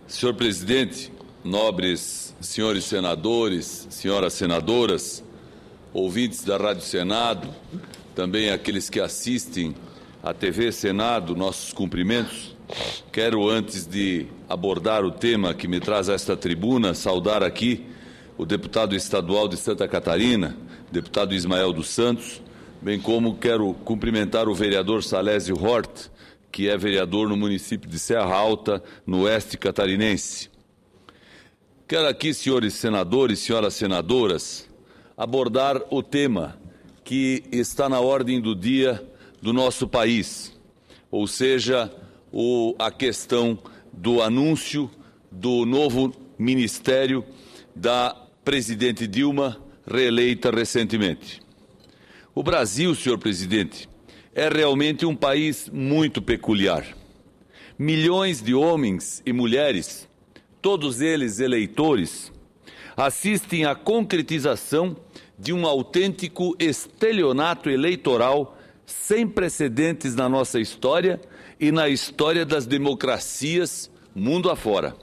Senhor presidente, nobres senhores senadores, senhoras senadoras, ouvintes da Rádio Senado, também aqueles que assistem à TV Senado, nossos cumprimentos. Quero, antes de abordar o tema que me traz a esta tribuna, saudar aqui o deputado estadual de Santa Catarina, deputado Ismael dos Santos, bem como quero cumprimentar o vereador Salésio Hort, que é vereador no município de Serra Alta, no oeste catarinense. Quero aqui, senhores senadores, senhoras senadoras, abordar o tema que está na ordem do dia do nosso país, ou seja, a questão do anúncio do novo ministério da presidente Dilma, reeleita recentemente. O Brasil, senhor presidente, é realmente um país muito peculiar. Milhões de homens e mulheres, todos eles eleitores, assistem à concretização de um autêntico estelionato eleitoral sem precedentes na nossa história e na história das democracias mundo afora.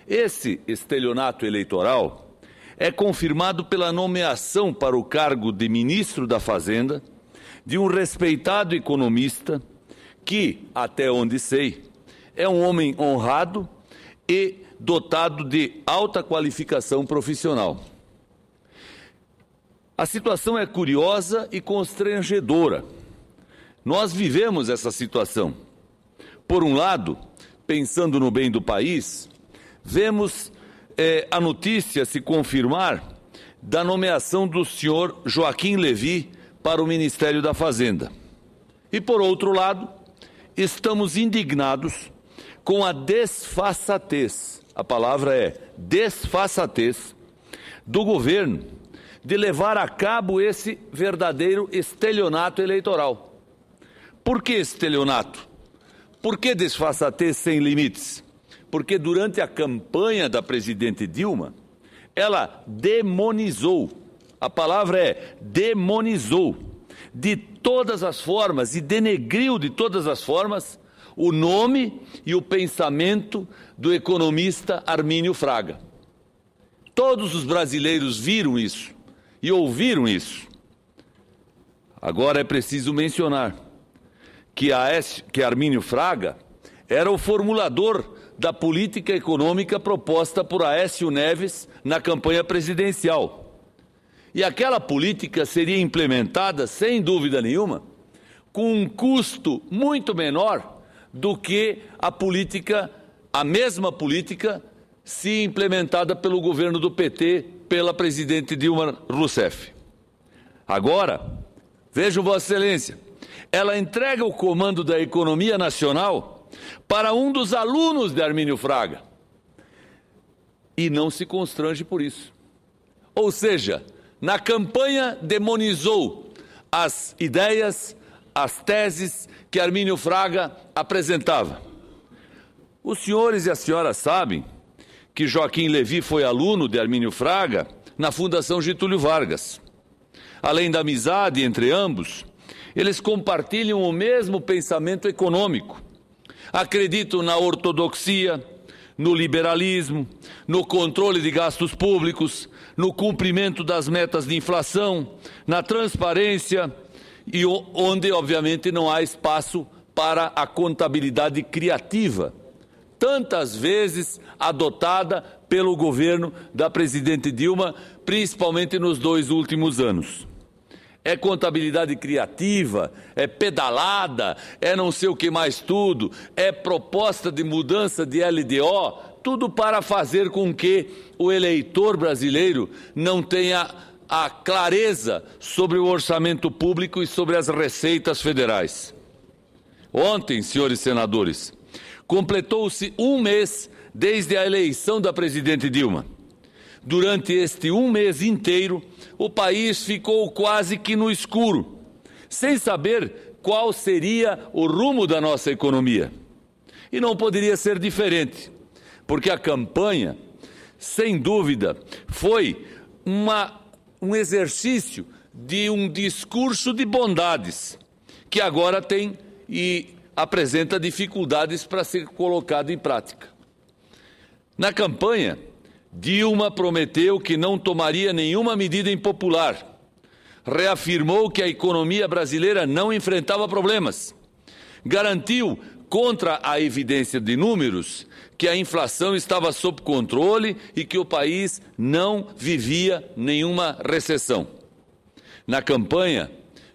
Esse estelionato eleitoral é confirmado pela nomeação para o cargo de ministro da Fazenda de um respeitado economista que, até onde sei, é um homem honrado e dotado de alta qualificação profissional. A situação é curiosa e constrangedora. Nós vivemos essa situação. Por um lado, pensando no bem do país, vemos a notícia se confirmar da nomeação do senhor Joaquim Levy para o Ministério da Fazenda. E, por outro lado, estamos indignados com a desfaçatez, a palavra é desfaçatez, do governo de levar a cabo esse verdadeiro estelionato eleitoral. Por que estelionato? Por que desfaçatez sem limites? Porque durante a campanha da presidente Dilma, ela demonizou, a palavra é demonizou, de todas as formas e denegriu de todas as formas o nome e o pensamento do economista Armínio Fraga. Todos os brasileiros viram isso e ouviram isso. Agora é preciso mencionar que Armínio Fraga era o formulador da política econômica proposta por Aécio Neves na campanha presidencial. E aquela política seria implementada, sem dúvida nenhuma, com um custo muito menor do que a mesma política se implementada pelo governo do PT, pela presidente Dilma Rousseff. Agora, vejam Vossa Excelência, ela entrega o comando da economia nacional para um dos alunos de Armínio Fraga e não se constrange por isso. Ou seja, na campanha demonizou as ideias, as teses que Armínio Fraga apresentava. Os senhores e as senhoras sabem que Joaquim Levy foi aluno de Armínio Fraga na Fundação Getúlio Vargas. Além da amizade entre ambos, eles compartilham o mesmo pensamento econômico. Acreditam na ortodoxia, no liberalismo, no controle de gastos públicos, no cumprimento das metas de inflação, na transparência e onde, obviamente, não há espaço para a contabilidade criativa, tantas vezes adotada pelo governo da presidente Dilma, principalmente nos 2 últimos anos. É contabilidade criativa, é pedalada, é não sei o que mais tudo, é proposta de mudança de LDO, tudo para fazer com que o eleitor brasileiro não tenha a clareza sobre o orçamento público e sobre as receitas federais. Ontem, senhores senadores, completou-se 1 mês desde a eleição da presidente Dilma. Durante este 1 mês inteiro, o país ficou quase que no escuro, sem saber qual seria o rumo da nossa economia. E não poderia ser diferente, porque a campanha, sem dúvida, foi um exercício de um discurso de bondades, que agora tem e apresenta dificuldades para ser colocado em prática. Na campanha, Dilma prometeu que não tomaria nenhuma medida impopular. Reafirmou que a economia brasileira não enfrentava problemas. Garantiu, contra a evidência de números, que a inflação estava sob controle e que o país não vivia nenhuma recessão. Na campanha,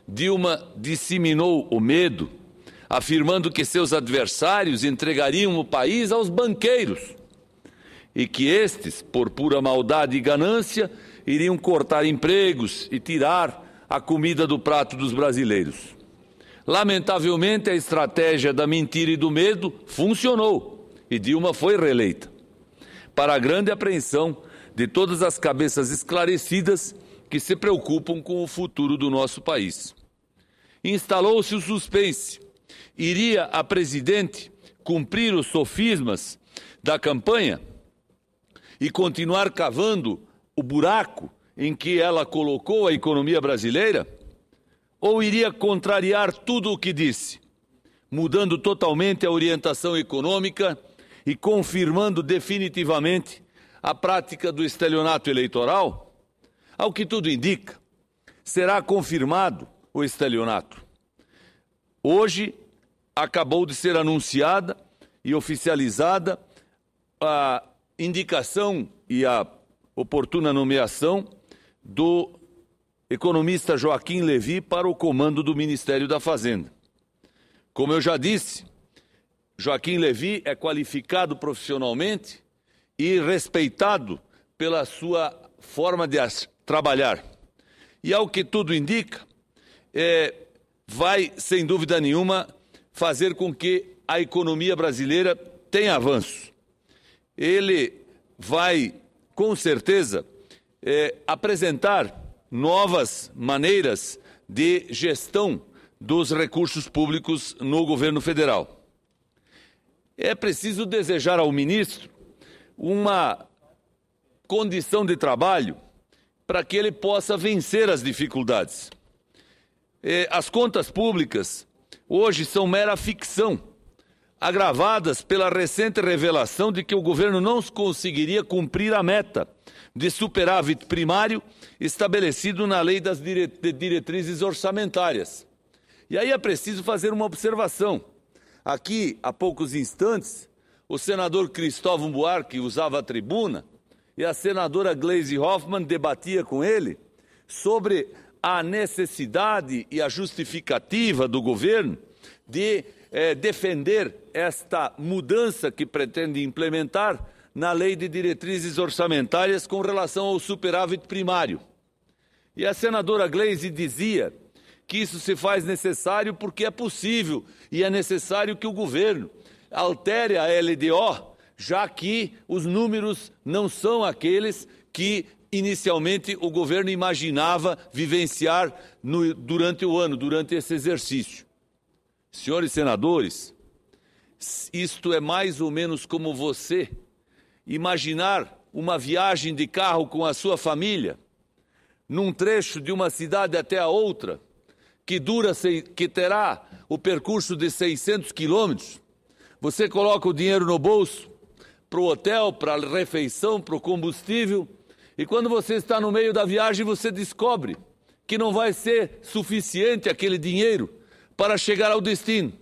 Dilma disseminou o medo, afirmando que seus adversários entregariam o país aos banqueiros e que estes, por pura maldade e ganância, iriam cortar empregos e tirar a comida do prato dos brasileiros. Lamentavelmente, a estratégia da mentira e do medo funcionou e Dilma foi reeleita, para a grande apreensão de todas as cabeças esclarecidas que se preocupam com o futuro do nosso país. Instalou-se o suspense. Iria a presidente cumprir os sofismas da campanha e continuar cavando o buraco em que ela colocou a economia brasileira? Ou iria contrariar tudo o que disse, mudando totalmente a orientação econômica e confirmando definitivamente a prática do estelionato eleitoral? Ao que tudo indica, será confirmado o estelionato. Hoje acabou de ser anunciada e oficializada a indicação e a oportuna nomeação do economista Joaquim Levy para o comando do Ministério da Fazenda. Como eu já disse, Joaquim Levy é qualificado profissionalmente e respeitado pela sua forma de trabalhar. E ao que tudo indica, vai, sem dúvida nenhuma, fazer com que a economia brasileira tenha avanço. Ele vai, com certeza, apresentar novas maneiras de gestão dos recursos públicos no governo federal. É preciso desejar ao ministro uma condição de trabalho para que ele possa vencer as dificuldades. As contas públicas hoje são mera ficção, agravadas pela recente revelação de que o governo não conseguiria cumprir a meta de superávit primário estabelecido na lei das diretrizes orçamentárias. E aí é preciso fazer uma observação. Aqui, há poucos instantes, o senador Cristóvão Buarque usava a tribuna e a senadora Gleisi Hoffmann debatia com ele sobre a necessidade e a justificativa do governo de defender esta mudança que pretende implementar na lei de diretrizes orçamentárias com relação ao superávit primário. E a senadora Gleisi dizia que isso se faz necessário porque é possível e é necessário que o governo altere a LDO, já que os números não são aqueles que inicialmente o governo imaginava vivenciar durante o ano, durante esse exercício. Senhores senadores, isto é mais ou menos como você imaginar uma viagem de carro com a sua família, num trecho de uma cidade até a outra, que terá o percurso de 600 quilômetros. Você coloca o dinheiro no bolso para o hotel, para a refeição, para o combustível, e quando você está no meio da viagem, você descobre que não vai ser suficiente aquele dinheiro para chegar ao destino.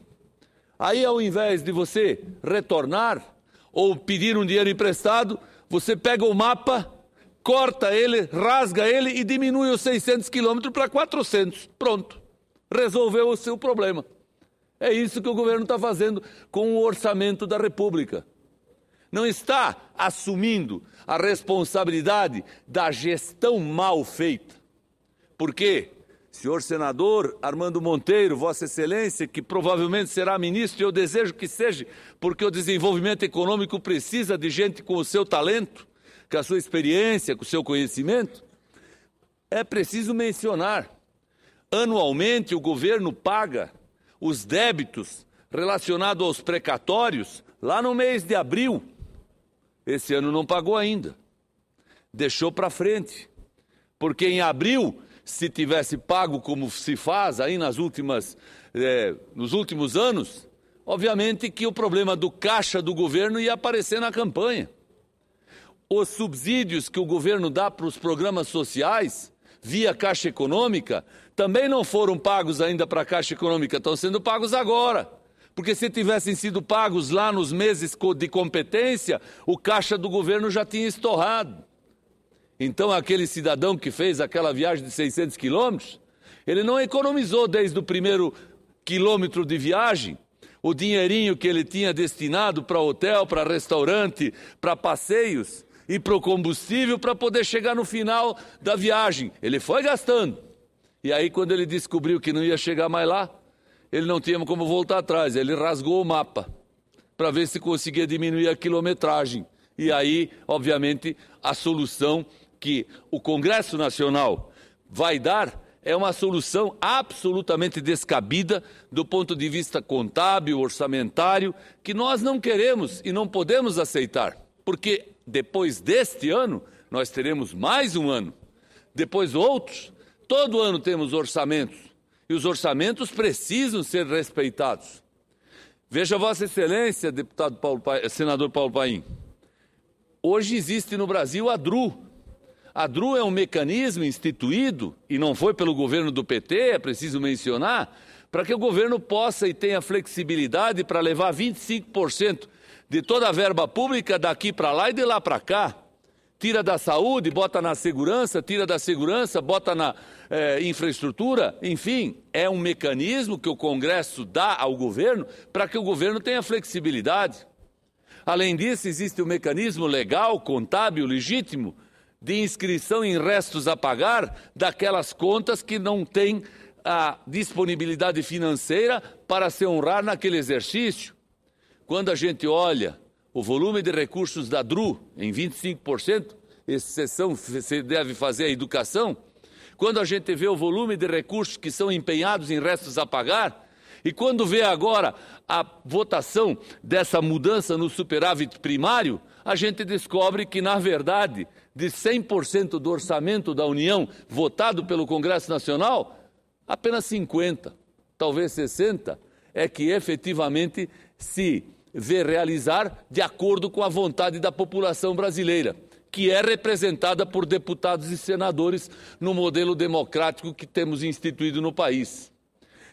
Aí, ao invés de você retornar ou pedir um dinheiro emprestado, você pega o mapa, corta ele, rasga ele e diminui os 600 quilômetros para 400. Pronto, resolveu o seu problema. É isso que o governo está fazendo com o orçamento da República. Não está assumindo a responsabilidade da gestão mal feita. Por quê? Senhor senador Armando Monteiro, Vossa Excelência, que provavelmente será ministro, e eu desejo que seja, porque o desenvolvimento econômico precisa de gente com o seu talento, com a sua experiência, com o seu conhecimento. É preciso mencionar, anualmente o governo paga os débitos relacionados aos precatórios lá no mês de abril. Esse ano não pagou ainda, deixou para frente, porque em abril, se tivesse pago como se faz aí nos últimos anos, obviamente que o problema do caixa do governo ia aparecer na campanha. os subsídios que o governo dá para os programas sociais, via Caixa Econômica, também não foram pagos ainda para a Caixa Econômica, estão sendo pagos agora. Porque se tivessem sido pagos lá nos meses de competência, o caixa do governo já tinha estorrado. Então, aquele cidadão que fez aquela viagem de 600 quilômetros, ele não economizou desde o primeiro quilômetro de viagem o dinheirinho que ele tinha destinado para hotel, para restaurante, para passeios e para o combustível para poder chegar no final da viagem. Ele foi gastando. E aí, quando ele descobriu que não ia chegar mais lá, ele não tinha como voltar atrás. Ele rasgou o mapa para ver se conseguia diminuir a quilometragem. E aí, obviamente, a solução que o Congresso Nacional vai dar é uma solução absolutamente descabida do ponto de vista contábil, orçamentário, que nós não queremos e não podemos aceitar. Porque depois deste ano, nós teremos mais um ano. Depois outros. Todo ano temos orçamentos. E os orçamentos precisam ser respeitados. Veja, Vossa Excelência, senador Paulo Paim. Hoje existe no Brasil a DRU. A DRU é um mecanismo instituído, e não foi pelo governo do PT, é preciso mencionar, para que o governo possa e tenha flexibilidade para levar 25% de toda a verba pública daqui para lá e de lá para cá. Tira da saúde, bota na segurança, tira da segurança, bota na infraestrutura, enfim, é um mecanismo que o Congresso dá ao governo para que o governo tenha flexibilidade. Além disso, existe um mecanismo legal, contábil, legítimo, de inscrição em restos a pagar daquelas contas que não têm a disponibilidade financeira para se honrar naquele exercício. Quando a gente olha o volume de recursos da DRU em 25%, exceção se deve fazer a educação, quando a gente vê o volume de recursos que são empenhados em restos a pagar, e quando vê agora a votação dessa mudança no superávit primário, a gente descobre que, na verdade, de 100% do orçamento da União votado pelo Congresso Nacional, apenas 50%, talvez 60%, é que efetivamente se vê realizar de acordo com a vontade da população brasileira, que é representada por deputados e senadores no modelo democrático que temos instituído no país.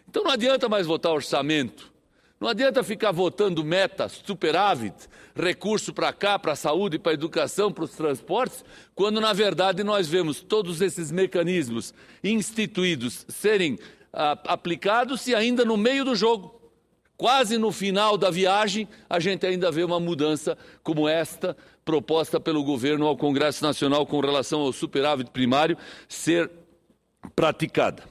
Então não adianta mais votar orçamento, não adianta ficar votando metas, superávit, recurso para cá, para a saúde, para a educação, para os transportes, quando na verdade nós vemos todos esses mecanismos instituídos serem aplicados e ainda no meio do jogo. Quase no final da viagem, a gente ainda vê uma mudança como esta, proposta pelo governo ao Congresso Nacional com relação ao superávit primário, ser praticada.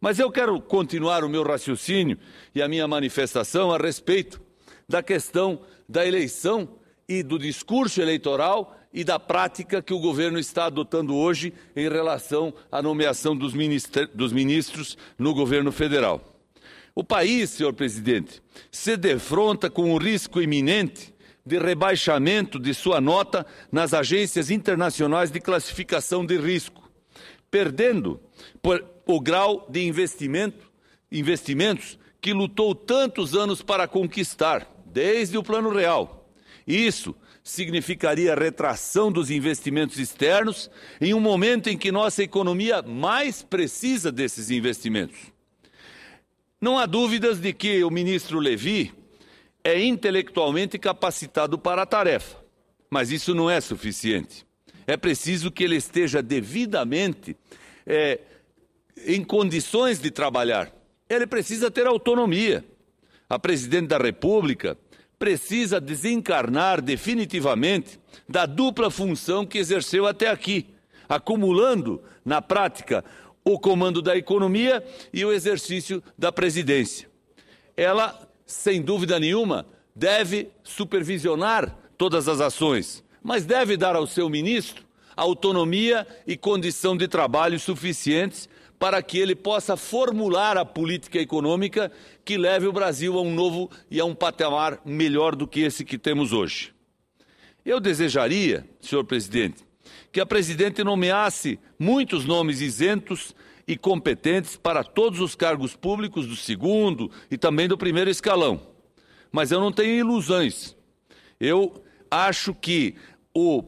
Mas eu quero continuar o meu raciocínio e a minha manifestação a respeito da questão da eleição e do discurso eleitoral e da prática que o governo está adotando hoje em relação à nomeação dos ministros no governo federal. O país, senhor presidente, se defronta com o risco iminente de rebaixamento de sua nota nas agências internacionais de classificação de risco, perdendo o grau de investimentos que lutou tantos anos para conquistar, desde o Plano Real. Isso significaria retração dos investimentos externos em um momento em que nossa economia mais precisa desses investimentos. Não há dúvidas de que o ministro Levi é intelectualmente capacitado para a tarefa, mas isso não é suficiente. É preciso que ele esteja devidamente em condições de trabalhar. Ele precisa ter autonomia. A presidente da República precisa desencarnar definitivamente da dupla função que exerceu até aqui, acumulando, na prática, o comando da economia e o exercício da presidência. Ela, sem dúvida nenhuma, deve supervisionar todas as ações, mas deve dar ao seu ministro autonomia e condição de trabalho suficientes para que ele possa formular a política econômica que leve o Brasil a um novo e a um patamar melhor do que esse que temos hoje. Eu desejaria, senhor presidente, que a presidente nomeasse muitos nomes isentos e competentes para todos os cargos públicos do segundo e também do primeiro escalão. Mas eu não tenho ilusões. Eu acho que o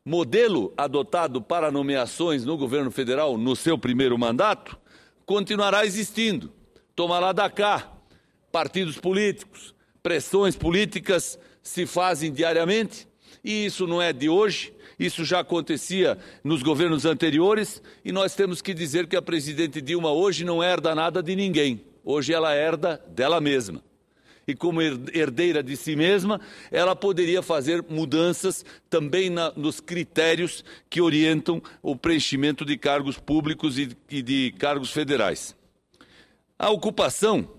modelo adotado para nomeações no governo federal no seu primeiro mandato continuará existindo. Toma lá da cá, partidos políticos, pressões políticas se fazem diariamente, e isso não é de hoje, isso já acontecia nos governos anteriores, e nós temos que dizer que a presidente Dilma hoje não herda nada de ninguém, hoje ela herda dela mesma. E como herdeira de si mesma, ela poderia fazer mudanças também nos critérios que orientam o preenchimento de cargos públicos e de cargos federais. A ocupação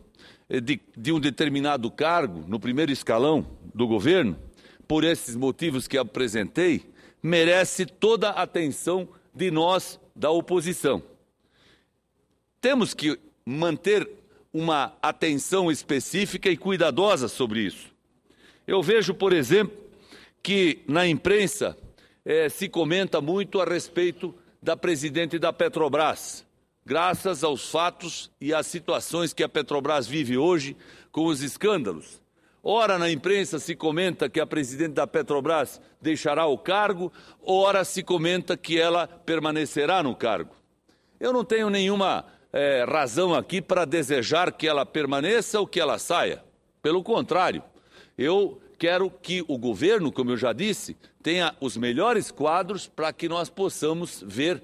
de um determinado cargo no primeiro escalão do governo, por esses motivos que apresentei, merece toda a atenção de nós da oposição. Temos que manter uma atenção específica e cuidadosa sobre isso. Eu vejo, por exemplo, que na imprensa se comenta muito a respeito da presidente da Petrobras, graças aos fatos e às situações que a Petrobras vive hoje com os escândalos. Ora na imprensa se comenta que a presidente da Petrobras deixará o cargo, ora se comenta que ela permanecerá no cargo. Eu não tenho nenhuma razão aqui para desejar que ela permaneça ou que ela saia. Pelo contrário, eu quero que o governo, como eu já disse, tenha os melhores quadros para que nós possamos ver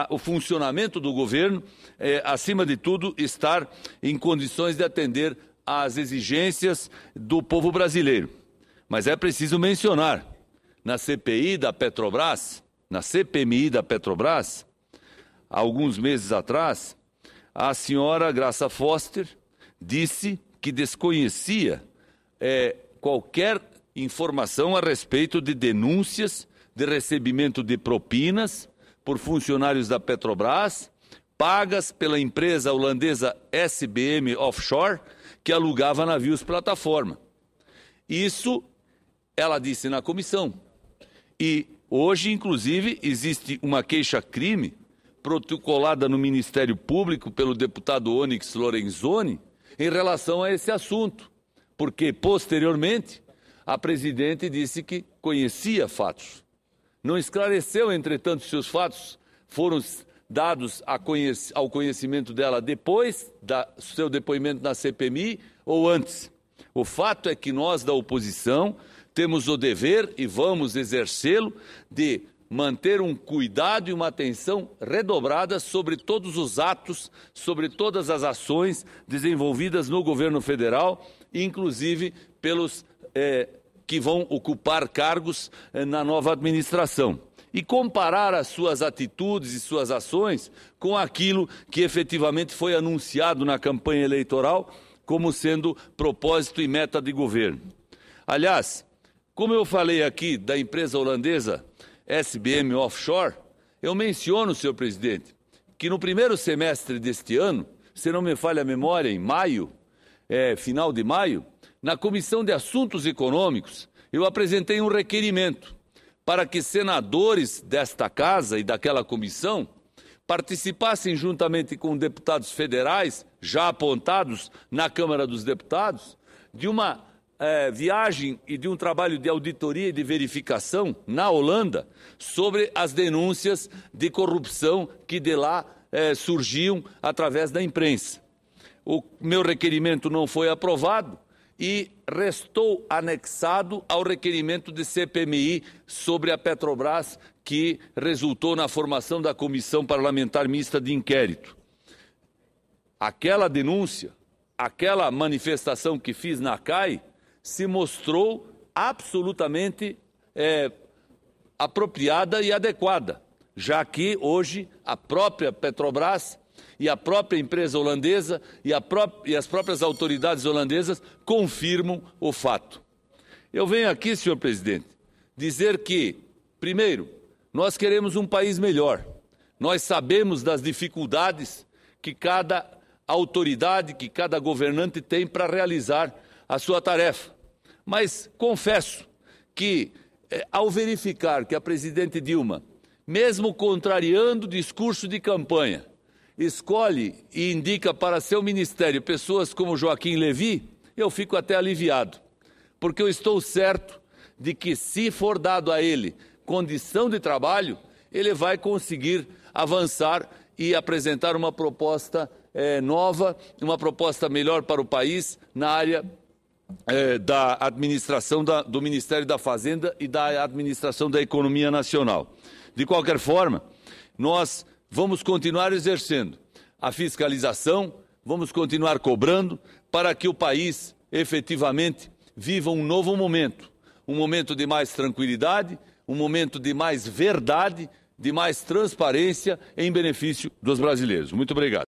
o funcionamento do governo, acima de tudo, estar em condições de atender às exigências do povo brasileiro. Mas é preciso mencionar, na CPI da Petrobras, na CPMI da Petrobras, há alguns meses atrás, a senhora Graça Foster disse que desconhecia qualquer informação a respeito de denúncias de recebimento de propinas por funcionários da Petrobras, pagas pela empresa holandesa SBM Offshore, que alugava navios plataforma. Isso ela disse na comissão. E hoje, inclusive, existe uma queixa-crime protocolada no Ministério Público pelo deputado Onyx Lorenzoni em relação a esse assunto, porque, posteriormente, a presidente disse que conhecia fatos. Não esclareceu, entretanto, se os fatos foram dados ao conhecimento dela depois do seu depoimento na CPMI ou antes. O fato é que nós, da oposição, temos o dever, e vamos exercê-lo, de manter um cuidado e uma atenção redobrada sobre todos os atos, sobre todas as ações desenvolvidas no governo federal, inclusive pelos que vão ocupar cargos na nova administração. E comparar as suas atitudes e suas ações com aquilo que efetivamente foi anunciado na campanha eleitoral como sendo propósito e meta de governo. Aliás, como eu falei aqui da empresa holandesa SBM Offshore, eu menciono, senhor presidente, que no primeiro semestre deste ano, se não me falha a memória, em maio, final de maio, na Comissão de Assuntos Econômicos, eu apresentei um requerimento para que senadores desta casa e daquela comissão participassem juntamente com deputados federais, já apontados na Câmara dos Deputados, de uma viagem e de um trabalho de auditoria e de verificação na Holanda sobre as denúncias de corrupção que de lá surgiam através da imprensa. O meu requerimento não foi aprovado e restou anexado ao requerimento de CPMI sobre a Petrobras, que resultou na formação da Comissão Parlamentar Mista de Inquérito. Aquela denúncia, aquela manifestação que fiz na CAI, se mostrou absolutamente apropriada e adequada, já que hoje a própria Petrobras e a própria empresa holandesa e as próprias autoridades holandesas confirmam o fato. Eu venho aqui, senhor presidente, dizer que, primeiro, nós queremos um país melhor. Nós sabemos das dificuldades que cada autoridade, que cada governante tem para realizar a sua tarefa. Mas confesso que, ao verificar que a presidente Dilma, mesmo contrariando o discurso de campanha, escolhe e indica para seu ministério pessoas como Joaquim Levy, eu fico até aliviado, porque eu estou certo de que, se for dado a ele condição de trabalho, ele vai conseguir avançar e apresentar uma proposta nova, uma proposta melhor para o país na área da administração do Ministério da Fazenda e da administração da economia nacional. De qualquer forma, nós vamos continuar exercendo a fiscalização, vamos continuar cobrando para que o país efetivamente viva um novo momento, um momento de mais tranquilidade, um momento de mais verdade, de mais transparência em benefício dos brasileiros. Muito obrigado.